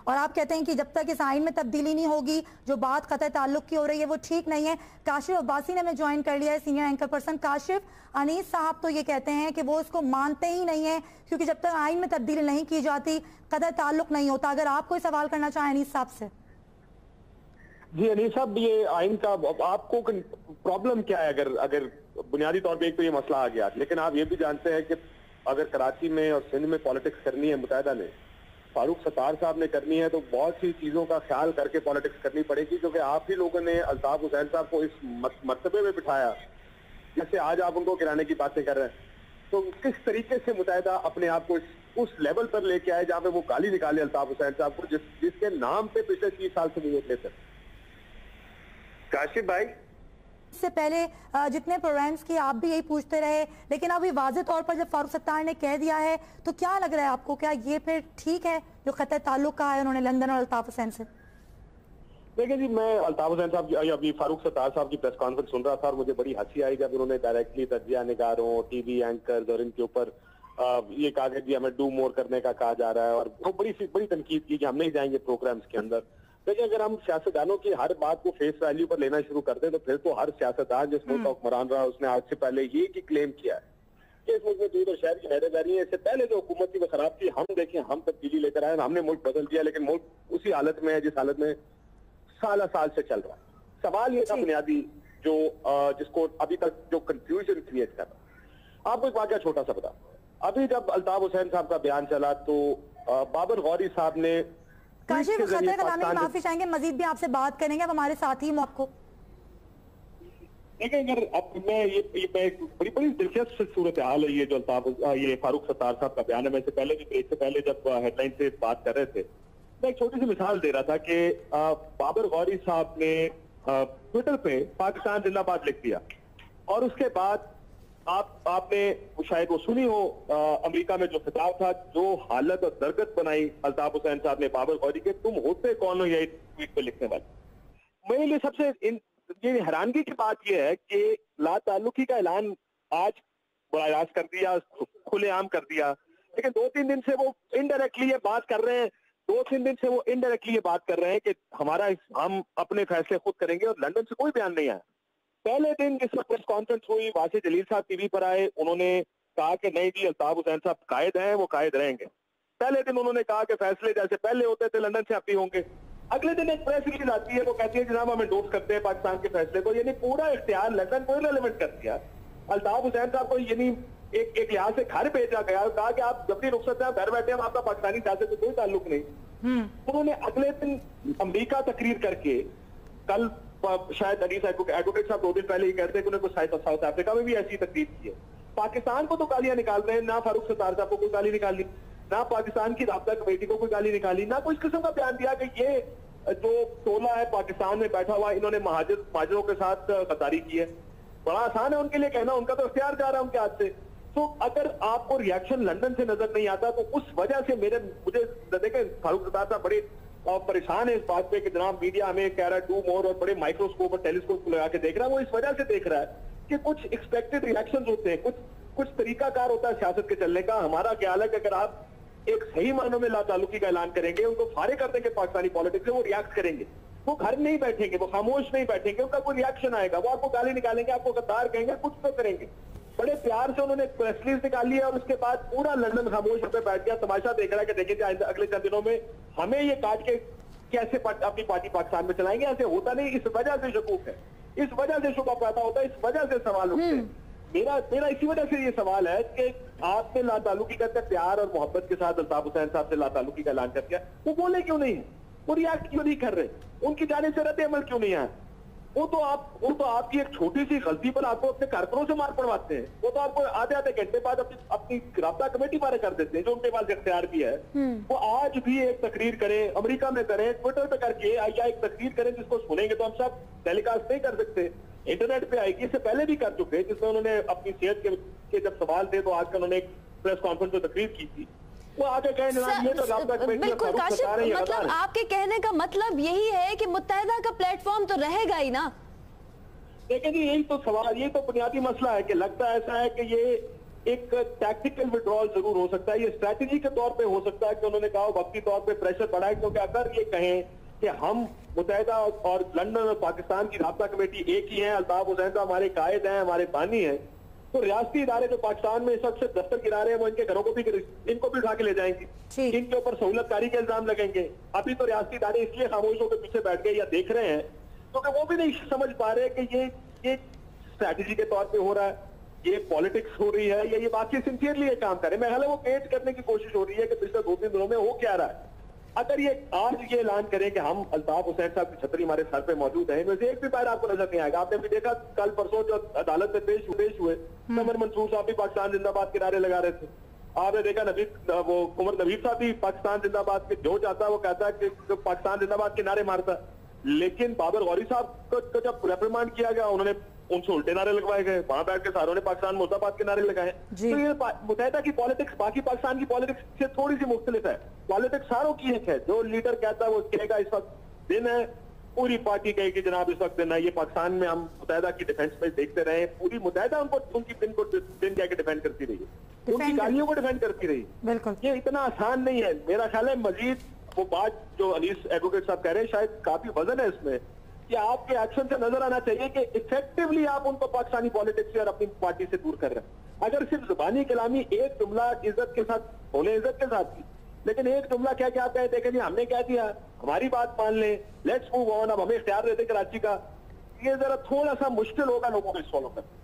और आप कहते हैं कि जब तक इस आइन में तब्दीली नहीं होगी, जो बात क़त्अ ताल्लुक की हो रही है वो ठीक नहीं है। काशिफ अब्बासी ने हमें ज्वाइन कर लिया है, senior anchor person. Kashif, Anees साहब तो ये कहते हैं कि वो इसको मानते ही नहीं है, क्योंकि जब तक आइन में तब्दीली नहीं की जाती क़त्अ ताल्लुक नहीं होता। अगर आप कोई सवाल करना चाहें अनीस साहब से। जी अनीस साहब, ये आइन का आपको प्रॉब्लम क्या है? अगर बुनियादी तौर पे एक तो ये मसला आ गया, लेकिन आप ये भी जानते हैं कि अगर कराची में और सिंध में पॉलिटिक्स करनी है मुत्तहिदा ने, फारूक सत्तार साहब ने करनी है, तो बहुत सी चीजों का ख्याल करके पॉलिटिक्स करनी पड़ेगी, क्योंकि आप ही लोगों ने अल्ताफ हुसैन साहब को इस मर्तबे में बिठाया जैसे आज आप उनको गिराने की बातें कर रहे हैं। तो किस तरीके से मुत्तहिदा अपने आप को उस लेवल पर लेके आए जहां पे वो गाली निकाले अल्ताफ हुसैन साहब को, जिसके नाम पे पिछले 30 साल से वोट लेते। काशिफ भाई, इससे पहले जितने प्रोग्राम्स की आप भी यही पूछते रहे, लेकिन अभी वाज़ेह तौर पर जब फारूक सत्तार ने कह दिया है, तो क्या लग रहा है आपको, क्या ये फिर ठीक है जो क़त्अ ताल्लुक कहा है उन्होंने लंदन और अल्ताफ हुसैन से? देखिए जी, मैं अल्ताफ हुसैन साहब की अभी फारूक सत्तार साहब की प्रेस कॉन्फ्रेंस सुन रहा था और मुझे बड़ी हंसी आई जब उन्होंने डायरेक्टली तजिया निगारों, टीवी एंकर्स और इनके ऊपर ये कहा कि हमें डू मोर करने का कहा जा रहा है, और वो बड़ी तनकीद की कि हम नहीं जाएंगे प्रोग्राम्स के अंदर। देखिए, अगर हम सियासतदानों की हर बात को फेस वैल्यू पर लेना शुरू कर दें, तो फिर तो हर सियासतदान जिस मुल्क का हुक्मरान रहा उसने आज से पहले ये की क्लेम किया है कि इस मुल्क में दूध और शहर की नहरें जा रही है। इससे पहले जो हुकूमत थी वो खराब थी, हम देखें हम तब्दीली लेकर आए, हमने मुल्क बदल दिया, लेकिन मुल्क उसी हालत में है जिस हालत में साल से चल रहा है। सवाल ये था बुनियादी जो जिसको अभी तक जो कंफ्यूजन क्रिएट कर रहा। आपको एक वाकया छोटा सा बता, अभी जब अल्ताफ हुसैन साहब का बयान चला तो बाबर गौरी साहब ने काशिफ खतर कलामी की माफी चाहेंगे, मजीद भी आपसे बात करेंगे, अब हमारे साथ ही आपको देखिए। अगर अब मैं ये बड़ी दिलचस्प सूरत हाल है ये जो ये फारूक सत्तार साहब का बयान है। मैं पहले भी ब्रेक से पहले जब हेडलाइन से बात कर रहे थे, मैं एक छोटी सी मिसाल दे रहा था कि बाबर गौरी साहब ने ट्विटर पे पाकिस्तान जिंदाबाद लिख दिया, और उसके बाद आपने शायद वो सुनी हो अमेरिका में जो खिताब था, जो हालत और दरगत बनाई अल्ताफ हुसैन साहब ने बाबर गौरी के, तुम होते कौन हो यही ट्वीट पे लिखने वाले। मेरे लिए सबसे ये हैरानगी की बात यह है कि ला ताल्लुकी का ऐलान आज बराह कर दिया, खुलेआम कर दिया, लेकिन 2-3 दिन से वो इनडायरेक्टली ये बात कर रहे हैं, 2-3 दिन से वो इनडायरेक्टली ये बात कर रहे हैं कि हम अपने फैसले खुद करेंगे, और लंदन से कोई बयान नहीं आया। पहले दिन जिस प्रेस कॉन्फ्रेंस हुई, वासिफ जलील साहब टीवी पर आए, उन्होंने कहा कि नहीं जी अल्ताफ हुसैन साहब कायद हैं, वो कायद रहेंगे। पहले दिन उन्होंने कहा कि फैसले जैसे पहले होते थे लंदन से अब भी होंगे। अगले दिन एक प्रेस रिलीज आती है, वो कहती है जनाब हम एंडोर्स करते हैं पाकिस्तान के फैसले को, यानी पूरा इख्तियार लंदन को इररिलेवेंट कर दिया। अल्ताफ हुसैन साहब को यानी एक लिहाज से घर भेजा गया, कहा कि आप जब भी रुखसत है घर बैठे, हम आपका पाकिस्तानी सियासत से कोई ताल्लुक नहीं। उन्होंने अगले दिन अमरीका तकरीर करके, कल शायद एडवोकेट साहब 2 दिन पहले ही कहते हैं कि उन्हें साउथ अफ्रीका में भी ऐसी तकलीफ की है। पाकिस्तान को तो गालियां निकाल रहे हैं, ना फारूक सत्तार साहब को कोई गाली निकाली, ना पाकिस्तान की राब्ता कमेटी को कोई गाली निकाली, ना कोई इस किस्म का बयान दिया कि ये जो टोला है पाकिस्तान में बैठा हुआ, इन्होंने महाजरों के साथ गद्दारी की है। बड़ा आसान है उनके लिए कहना, उनका तो इख्तियार जा रहा है उनके हाथ से। तो अगर आपको रिएक्शन लंदन से नजर नहीं आता, तो उस वजह से मुझे देखें फारूक सत्तार साहब बड़े और परेशान है इस बात पे कि जनाब मीडिया हमें कह रहा है डू मोर, और बड़े माइक्रोस्कोप और टेलीस्कोप लगा के देख रहा है। वो इस वजह से देख रहा है कि कुछ एक्सपेक्टेड रिएक्शंस होते हैं, कुछ तरीकाकार होता है सियासत के चलने का। हमारा ख्याल है कि अगर आप एक सही मानों में ला ताल्लुकी का ऐलान करेंगे, उनको फारे कर देंगे पाकिस्तानी पॉलिटिक्स से, वो रिएक्ट करेंगे, वो घर नहीं बैठेंगे, वो खामोश नहीं बैठेंगे, उनका कोई रिएक्शन आएगा, वो आपको गाली निकालेंगे, आपको गद्दार कहेंगे, कुछ तो करेंगे। बड़े प्यार से उन्होंने प्रेस रिलीज निकाली है, और उसके बाद पूरा लंदन खामोश होकर बैठ गया, तमाशा देख रहा है कि देखिए अगले 4 दिनों में हमें ये काट के कैसे अपनी पार्टी पाकिस्तान में चलाएंगे। ऐसे होता नहीं, इस वजह से शकूक है, इस वजह से शुबा पैदा होता है, इस वजह से सवाल उठते हैं। मेरा इसी वजह से ये सवाल है कि आपने ला ताल्लुकी करते प्यार और मोहब्बत के साथ अल्ताफ हुसैन साहब से ला ताल्लुकी का ऐलान कर दिया, वो बोले क्यों नहीं है, वो रिएक्ट क्यों नहीं कर रहे, उनकी जाने से रद्द अमल क्यों नहीं आया? वो तो आपकी एक छोटी सी गलती पर आपको अपने कारकुनों से मार पड़वाते हैं। वो तो आपको आधे घंटे बाद अपनी राब्ता कमेटी बारे कर देते हैं, जो उनके पास इख्तियार भी है। वो आज भी एक तकरीर करें, अमेरिका में करें, ट्विटर पे करके या एक तकरीर करें जिसको सुनेंगे तो हम सब टेलीकास्ट नहीं कर सकते, इंटरनेट पे आएगी। इससे पहले भी कर चुके, जिसमें उन्होंने अपनी सेहत के जब सवाल थे तो आज कल उन्होंने एक प्रेस कॉन्फ्रेंस में तकरीर की थी। वो आगे कहें ये तो राब्ता कमेटी, बिल्कुल काशिफ, मतलब आपके कहने का मतलब यही है कि मुत्तहिदा का प्लेटफॉर्म तो रहेगा ही ना। लेकिन यही तो सवाल, ये तो बुनियादी मसला है कि लगता ऐसा है कि ये एक टैक्टिकल विड्रॉल जरूर हो सकता है, ये स्ट्रैटेजी के तौर पे हो सकता है कि उन्होंने कहा वक्ती तौर पे प्रेशर बढ़ाए, क्योंकि अगर ये कहें कि हम मुत्तहिदा और लंदन और पाकिस्तान की राब्ता कमेटी एक ही है, अल्ताफ हुसैन साहब हमारे कायद हैं, हमारे बानी हैं, तो रियासती इदारे जो पाकिस्तान में इस वक्त से दफ्तर गिरा रहे हैं वो इनके घरों को भी इनको भी उठा के ले जाएंगे, इनके ऊपर सहूलतकारी के इल्जाम लगेंगे। अभी तो रियासती इदारे इसलिए खामोश होकर पीछे बैठ गए या देख रहे हैं क्योंकि वो भी नहीं समझ पा रहे कि ये स्ट्रैटेजी के तौर पे हो रहा है, ये पॉलिटिक्स हो रही है, या ये बाकी सिंसियरली ये काम करे। मैं वो पेश करने की कोशिश हो रही है कि पिछले 2-3 दिनों में हो क्या रहा है। अगर ये आज ये ऐलान करें कि हम अल्ताफ हुसैन साहब की छतरी हमारे सर पे मौजूद है, इनमें से एक भी पैर आपको नजर नहीं आएगा। आपने भी देखा कल परसों जो अदालत में पेश हुए समर मंसूर साहब भी पाकिस्तान जिंदाबाद के नारे लगा रहे थे। आपने देखा वो कुंवर नवीद साहब भी पाकिस्तान जिंदाबाद के जो चाहता है वो कहता है कि पाकिस्तान जिंदाबाद के नारे मारता है, लेकिन बाबर गौरी साहब को जब रेप्रिमांड किया गया उन्होंने उनसे उल्टे नारे लगवाए गए, वहां बैठ के सारों ने पाकिस्तान मुर्दाबाद के नारे लगाए। तो ये मुत्तहिदा की पॉलिटिक्स बाकी पाकिस्तान की पॉलिटिक्स से थोड़ी सी मुख्तलिफ है। पॉलिटिक्स सारों की एक है, जो लीडर कहता है वो कहेगा इस वक्त दिन है, पूरी पार्टी कहेगी जनाब इस वक्त दिन है। ये पाकिस्तान में हम मुत्तहिदा की डिफेंस में देखते रहे, पूरी मुत्तहिदा उनकी दिन कह के डिफेंड करती रही, उनकी गालियों को डिफेंड करती रही। बिल्कुल ये इतना आसान नहीं है। मेरा ख्याल है मजीद वो बात जो अनीस एडवोकेट साहब कह रहे हैं शायद काफी वजन है इसमें, कि आपके एक्शन से नजर आना चाहिए कि इफेक्टिवली आप उनको पाकिस्तानी पॉलिटिक्स से और अपनी पार्टी से दूर कर रहे हैं। अगर सिर्फ जुबानी कलामी एक जुमला इज्जत के साथ बोले, इज्जत के साथ की, लेकिन एक जुमला क्या क्या आप कहते हैं कि हमने कह दिया, हमारी बात मान लें, लेट्स मूव ऑन, अब हमें इख्तियार देते कराची का, ये जरा थोड़ा सा मुश्किल होगा लोगों को इस फॉलो करना।